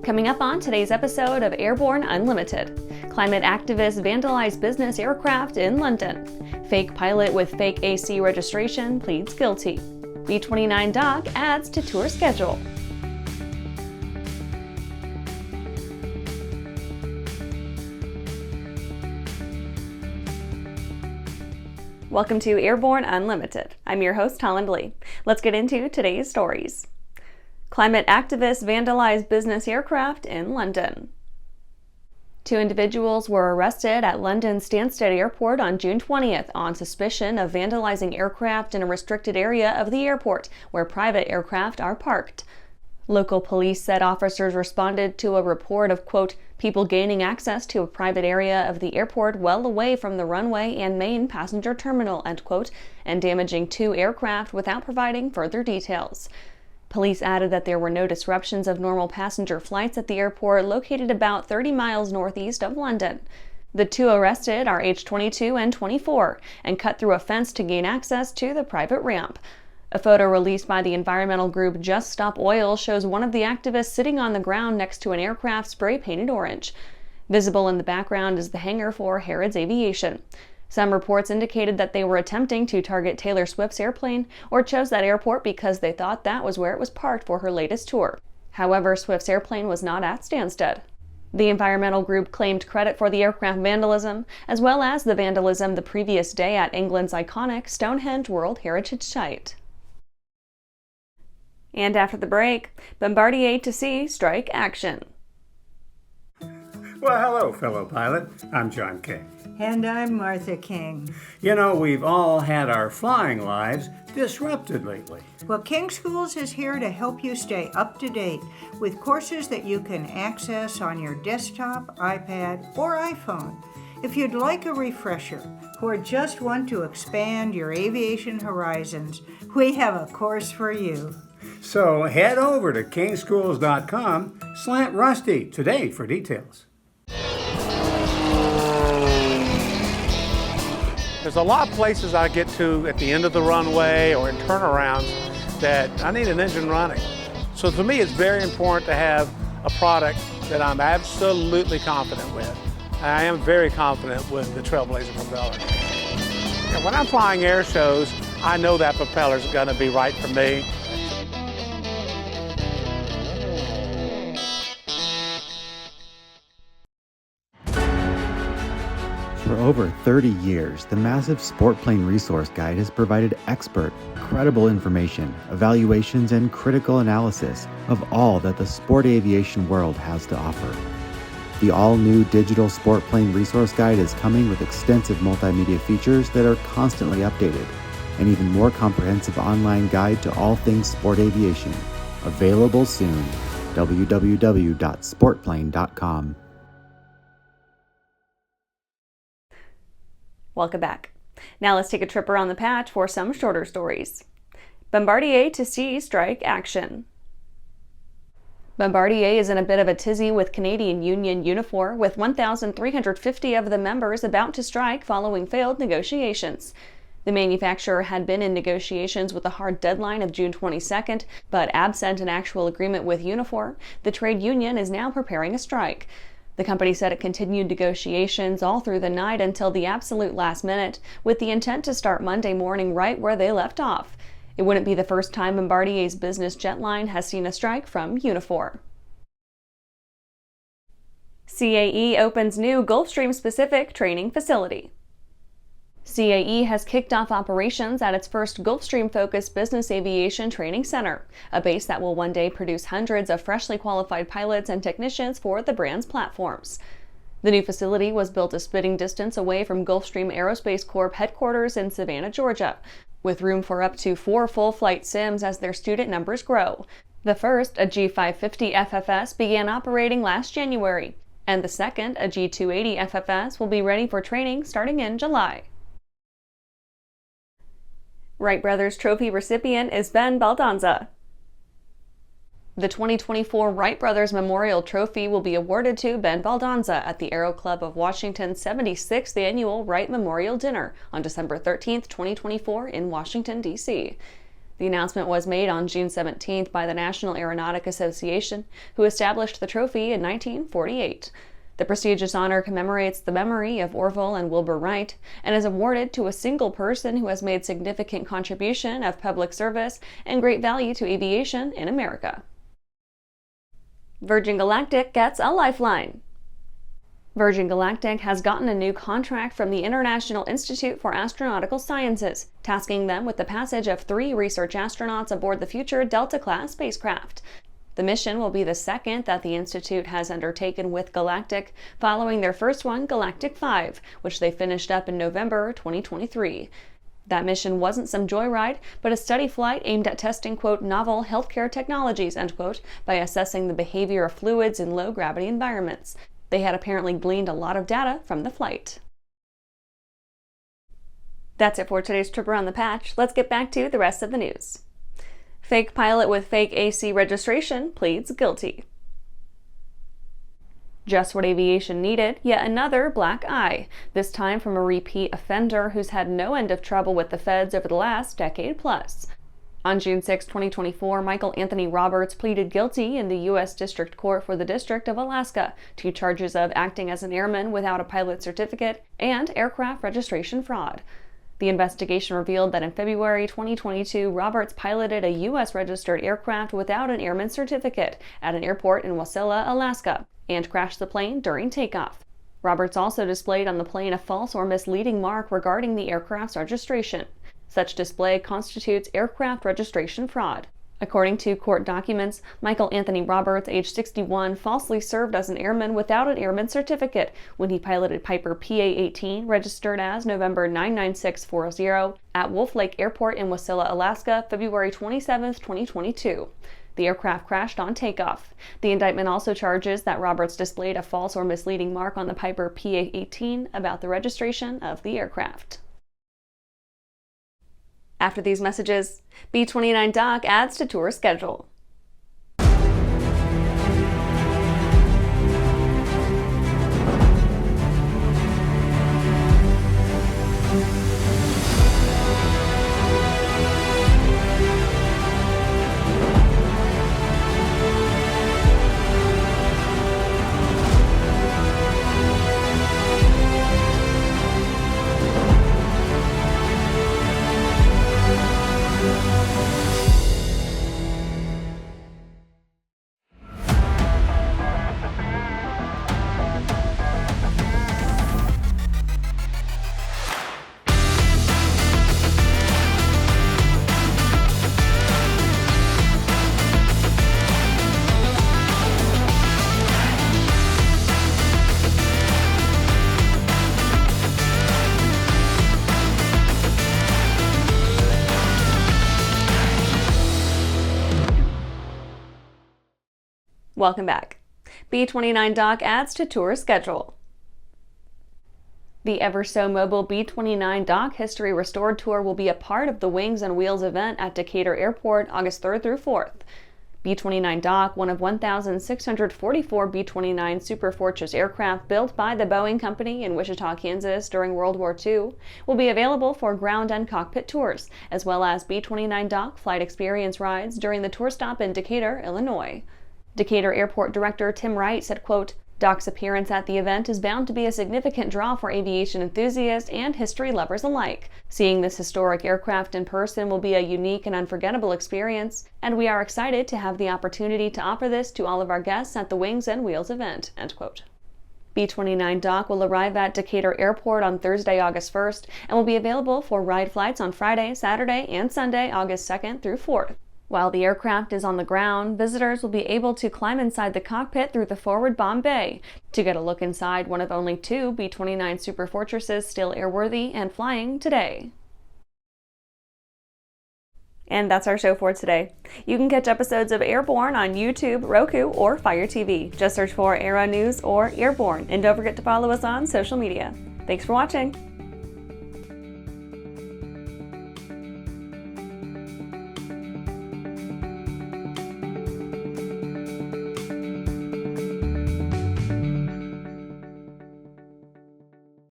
Coming up on today's episode of Airborne-Unlimited, climate activists vandalize business aircraft in London. Fake pilot with fake AC registration pleads guilty. B29 Doc adds to tour schedule. Welcome to Airborne Unlimited. I'm your host, Holland Lee. Let's get into today's stories. Climate activists vandalize business aircraft in London. 2 individuals were arrested at London Stansted Airport on June 20th on suspicion of vandalizing aircraft in a restricted area of the airport where private aircraft are parked. Local police said officers responded to a report of, quote, people gaining access to a private area of the airport well away from the runway and main passenger terminal, end quote, and damaging 2 aircraft without providing further details. Police added that there were no disruptions of normal passenger flights at the airport located about 30 miles northeast of London. The 2 arrested are aged 22 and 24 and cut through a fence to gain access to the private ramp. A photo released by the environmental group Just Stop Oil shows one of the activists sitting on the ground next to an aircraft spray-painted orange. Visible in the background is the hangar for Harrods Aviation. Some reports indicated that they were attempting to target Taylor Swift's airplane or chose that airport because they thought that was where it was parked for her latest tour. However, Swift's airplane was not at Stansted. The environmental group claimed credit for the aircraft vandalism, as well as the vandalism the previous day at England's iconic Stonehenge World Heritage Site. And after the break, Bombardier to see strike action. Well, hello, fellow pilot. I'm John King. And I'm Martha King. You know, we've all had our flying lives disrupted lately. Well, King Schools is here to help you stay up to date with courses that you can access on your desktop, iPad, or iPhone. If you'd like a refresher or just want to expand your aviation horizons, we have a course for you. So head over to kingschools.com/rusty today for details. There's a lot of places I get to at the end of the runway or in turnarounds that I need an engine running. So for me, it's very important to have a product that I'm absolutely confident with. I am very confident with the Trailblazer propeller. And when I'm flying air shows, I know that propeller is going to be right for me. For over 30 years, the massive Sport Plane Resource Guide has provided expert, credible information, evaluations, and critical analysis of all that the sport aviation world has to offer. The all-new digital Sport Plane Resource Guide is coming with extensive multimedia features that are constantly updated, an even more comprehensive online guide to all things sport aviation. Available soon. www.sportplane.com. Welcome back. Now let's take a trip around the patch for some shorter stories. Bombardier to see strike action. Bombardier is in a bit of a tizzy with Canadian union Unifor, with 1,350 of the members about to strike following failed negotiations. The manufacturer had been in negotiations with a hard deadline of June 22nd, but absent an actual agreement with Unifor, the trade union is now preparing a strike. The company said it continued negotiations all through the night until the absolute last minute, with the intent to start Monday morning right where they left off. It wouldn't be the first time Bombardier's business jet line has seen a strike from Unifor. CAE opens new Gulfstream-Specific training facility. CAE has kicked off operations at its first Gulfstream-focused business aviation training center, a base that will one day produce hundreds of freshly qualified pilots and technicians for the brand's platforms. The new facility was built a spitting distance away from Gulfstream Aerospace Corp headquarters in Savannah, Georgia, with room for up to 4 full-flight sims as their student numbers grow. The first, a G550 FFS, began operating last January, and the second, a G280 FFS, will be ready for training starting in July. Wright Brothers Trophy recipient is Ben Baldanza. The 2024 Wright Brothers Memorial Trophy will be awarded to Ben Baldanza at the Aero Club of Washington's 76th Annual Wright Memorial Dinner on December 13, 2024 in Washington, D.C. The announcement was made on June 17th by the National Aeronautic Association, who established the trophy in 1948. The prestigious honor commemorates the memory of Orville and Wilbur Wright and is awarded to a single person who has made significant contribution of public service and great value to aviation in America. Virgin Galactic gets a lifeline. Virgin Galactic has gotten a new contract from the International Institute for Astronautical Sciences, tasking them with the passage of 3 research astronauts aboard the future Delta-class spacecraft. The mission will be the second that the Institute has undertaken with Galactic, following their first one, Galactic 5, which they finished up in November 2023. That mission wasn't some joyride, but a study flight aimed at testing, quote, novel healthcare technologies, end quote, by assessing the behavior of fluids in low-gravity environments. They had apparently gleaned a lot of data from the flight. That's it for today's trip around the patch. Let's get back to the rest of the news. Fake pilot with fake AC registration pleads guilty. Just what aviation needed, yet another black eye, this time from a repeat offender who's had no end of trouble with the feds over the last decade plus. On June 6, 2024, Michael Anthony Roberts pleaded guilty in the U.S. District Court for the District of Alaska to charges of acting as an airman without a pilot certificate and aircraft registration fraud. The investigation revealed that in February 2022, Roberts piloted a U.S. registered aircraft without an airman certificate at an airport in Wasilla, Alaska, and crashed the plane during takeoff. Roberts also displayed on the plane a false or misleading mark regarding the aircraft's registration. Such display constitutes aircraft registration fraud. According to court documents, Michael Anthony Roberts, age 61, falsely served as an airman without an airman certificate when he piloted Piper PA-18, registered as November 99640, at Wolf Lake Airport in Wasilla, Alaska, February 27, 2022. The aircraft crashed on takeoff. The indictment also charges that Roberts displayed a false or misleading mark on the Piper PA-18 about the registration of the aircraft. After these messages, B29 Doc adds to tour schedule. Welcome back. B29 Doc adds to tour schedule. The ever-so-mobile B29 Doc History Restored Tour will be a part of the Wings and Wheels event at Decatur Airport August 3rd through 4th. B29 Doc, one of 1,644 B-29 Superfortress aircraft built by the Boeing Company in Wichita, Kansas during World War II, will be available for ground and cockpit tours, as well as B-29 Doc flight experience rides during the tour stop in Decatur, Illinois. Decatur Airport Director Tim Wright said, quote, Doc's appearance at the event is bound to be a significant draw for aviation enthusiasts and history lovers alike. Seeing this historic aircraft in person will be a unique and unforgettable experience, and we are excited to have the opportunity to offer this to all of our guests at the Wings and Wheels event, end quote. B-29 Doc will arrive at Decatur Airport on Thursday, August 1st, and will be available for ride flights on Friday, Saturday, and Sunday, August 2nd through 4th. While the aircraft is on the ground, visitors will be able to climb inside the cockpit through the forward bomb bay to get a look inside one of only 2 B-29 Superfortresses still airworthy and flying today. And that's our show for today. You can catch episodes of Airborne on YouTube, Roku, or Fire TV. Just search for Aero-News or Airborne, and don't forget to follow us on social media. Thanks for watching!